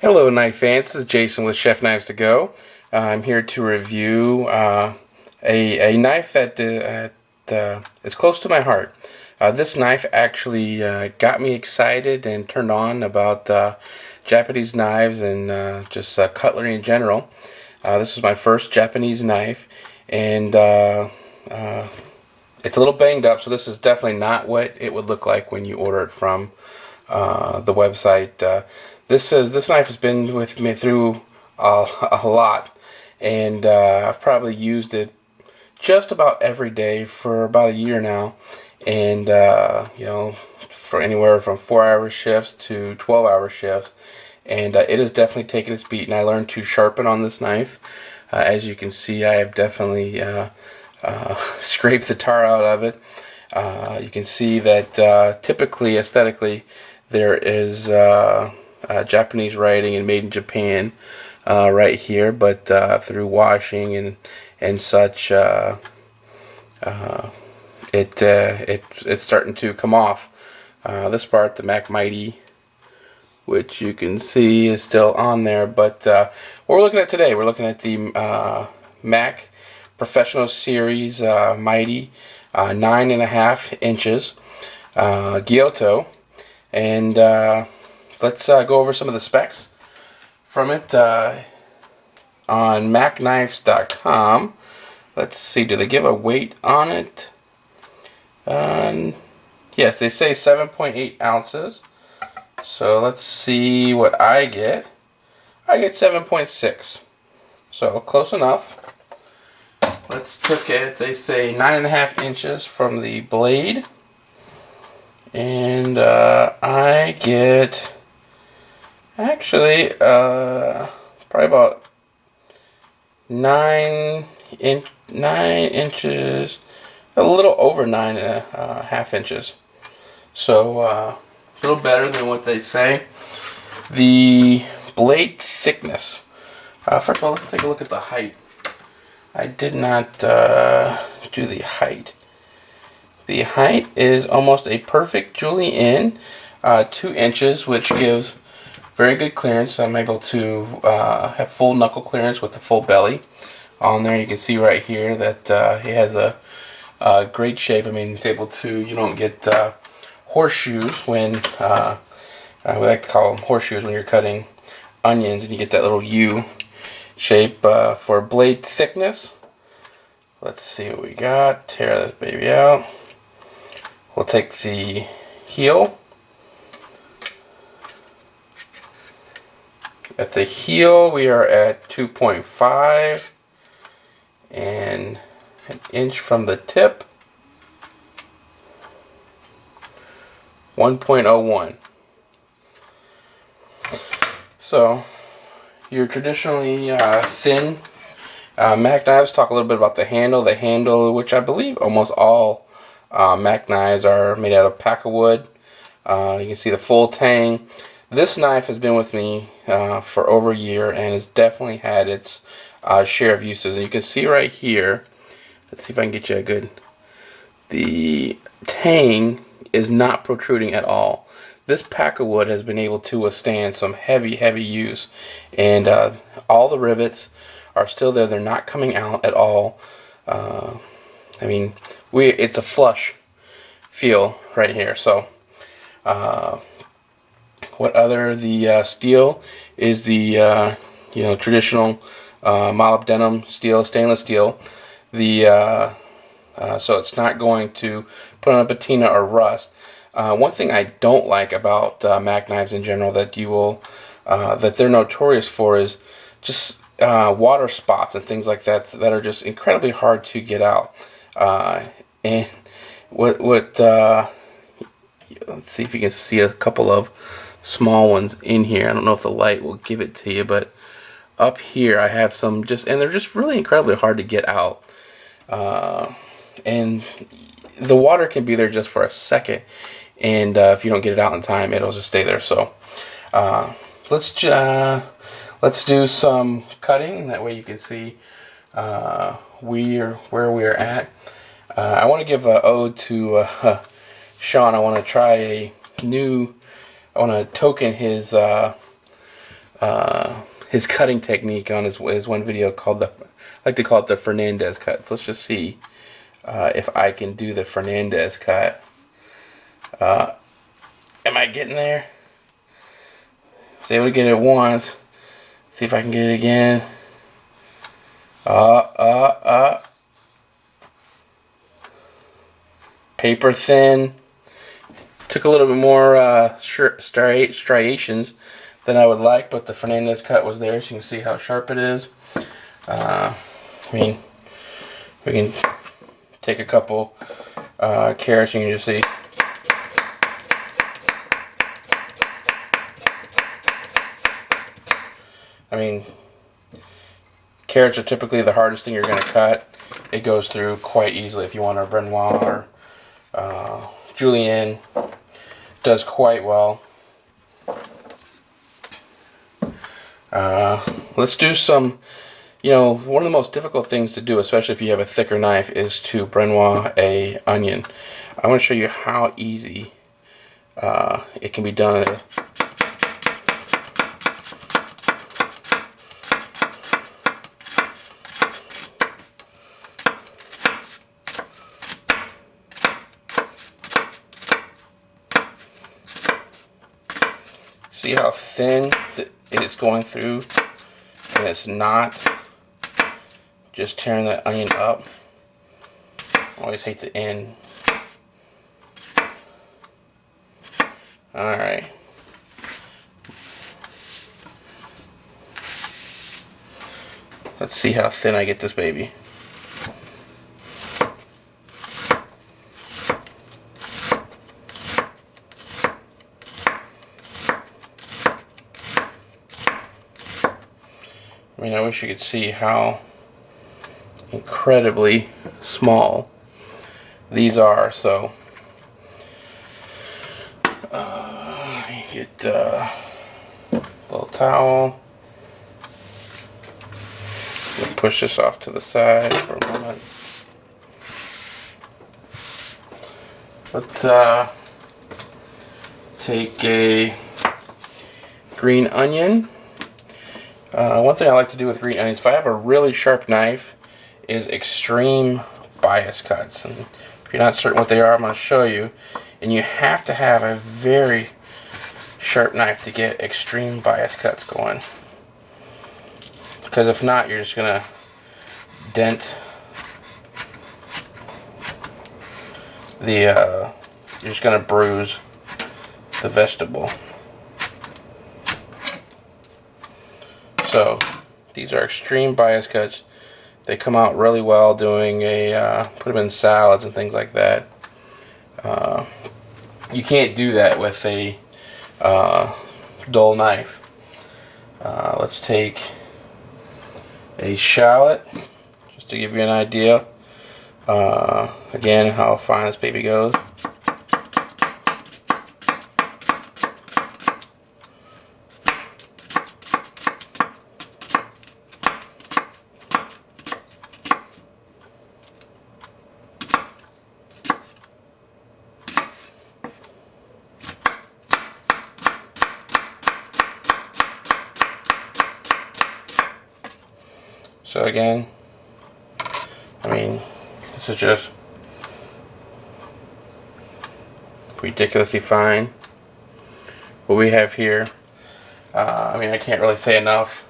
Hello, knife fans. This is Jason with Chef Knives to Go. I'm here to review a knife that is close to my heart. This knife actually got me excited and turned on about Japanese knives and just cutlery in general. This was my first Japanese knife, and it's a little banged up, so this is definitely not what it would look like when you order it from the website. This knife has been with me through a lot, and I've probably used it just about every day for about a year now, and for anywhere from 4-hour shifts to 12-hour shifts, and it has definitely taken its beat. And I learned to sharpen on this knife. As you can see, I have definitely scraped the tar out of it. You can see that typically, aesthetically, there is Japanese writing and made in Japan right here, but through washing and such, it's starting to come off. This part, the Mac Mighty, which you can see is still on there, but what we're looking at today, we're looking at the Mac Professional Series Mighty 9.5 inches Gyuto, and let's go over some of the specs from it on MacKnives.com. Let's see, do they give a weight on it? Yes, they say 7.8 ounces. So let's see what I get. I get 7.6. So close enough. Let's look at, they say 9.5 inches from the blade. And I get actually probably about 9 inches, a little over 9.5 inches. So a little better than what they say. The blade thickness. First of all, let's take a look at the height. I did not do the height. The height is almost a perfect julienne, 2 inches, which gives very good clearance. I'm able to have full knuckle clearance with the full belly on there. You can see right here that it has a great shape. I mean, it's able to, you don't get horseshoes when, we like to call them horseshoes when you're cutting onions, and you get that little U shape. For blade thickness, let's see what we got. Tear this baby out. We'll take the heel. At the heel, we are at 2.5 and an inch from the tip, 1.01. So your traditionally thin Mac knives. Talk a little bit about the handle. The handle, which I believe almost all Mac knives are made out of Pakkawood. You can see the full tang. This knife has been with me for over a year and has definitely had its share of uses. And you can see right here, let's see if I can get you a good, the tang is not protruding at all. This Pakkawood has been able to withstand some heavy use, and all the rivets are still there. They're not coming out at all. I mean, it's a flush feel right here. So what other, the steel is the traditional molybdenum steel, stainless steel. The so it's not going to put on a patina or rust. One thing I don't like about Mac knives in general that you will that they're notorious for is just water spots and things like that that are just incredibly hard to get out. And let's see if you can see a couple of small ones in here. I don't know if the light will give it to you, but up here I have some and they're just really incredibly hard to get out. And the water can be there just for a second, and if you don't get it out in time, it'll just stay there. So let's do some cutting. That way you can see where we are at. I want to give an ode to Sean. I want to try a new. I want to token his his cutting technique on his one video called I like to call it the Fernandez cut. Let's just see if I can do the Fernandez cut. Am I getting there? I was able to get it once. See if I can get it again. Paper thin. Took a little bit more striations than I would like, but the Fernandez cut was there, so you can see how sharp it is. I mean, we can take a couple carrots, and you can just see. I mean, carrots are typically the hardest thing you're going to cut. It goes through quite easily if you want a Brunoise or Julienne. Does quite well. Let's do some, one of the most difficult things to do, especially if you have a thicker knife, is to Brunoise a onion. I want to show you how easy it can be done. See how thin it is going through, and it's not just tearing that onion up. I always hate the end. Alright. Let's see how thin I get this baby. I mean, I wish you could see how incredibly small these are. So, get a little towel. We'll push this off to the side for a moment. Let's take a green onion. One thing I like to do with green onions, if I have a really sharp knife, is extreme bias cuts. And if you're not certain what they are, I'm going to show you. And you have to have a very sharp knife to get extreme bias cuts going. Because if not, you're just going to dent the, you're just going to bruise the vegetable. So these are extreme bias cuts. They come out really well doing put them in salads and things like that. You can't do that with a dull knife. Let's take a shallot, just to give you an idea. Again, how fine this baby goes. So again, I mean, this is just ridiculously fine. What we have here, I mean, I can't really say enough.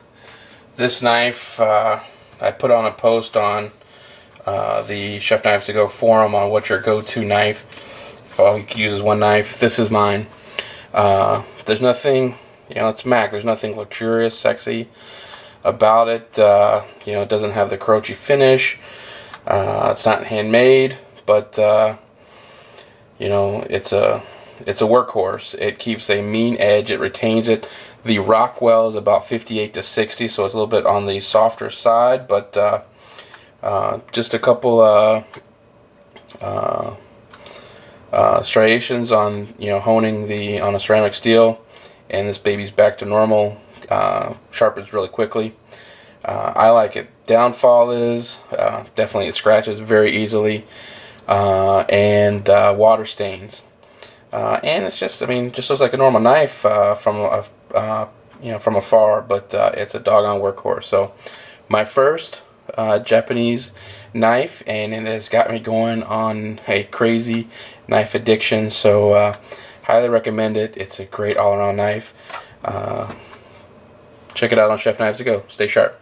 This knife, I put on a post on the Chef Knives to Go forum on what's your go-to knife. If all you can use is one knife, this is mine. There's nothing, it's Mac. There's nothing luxurious, sexy about it. It doesn't have the croachy finish. It's not handmade, but it's a workhorse. It keeps a mean edge. It retains it. The Rockwell is about 58 to 60, so it's a little bit on the softer side, but just a couple striations on honing on a ceramic steel, and this baby's back to normal. Sharpens really quickly. I like it. Downfall is definitely it scratches very easily, and water stains. And it's just, just looks like a normal knife from a from afar, but it's a doggone workhorse. So my first Japanese knife, and it has got me going on a crazy knife addiction. So highly recommend it. It's a great all-around knife. Check it out on Chef Knives To Go. Stay sharp.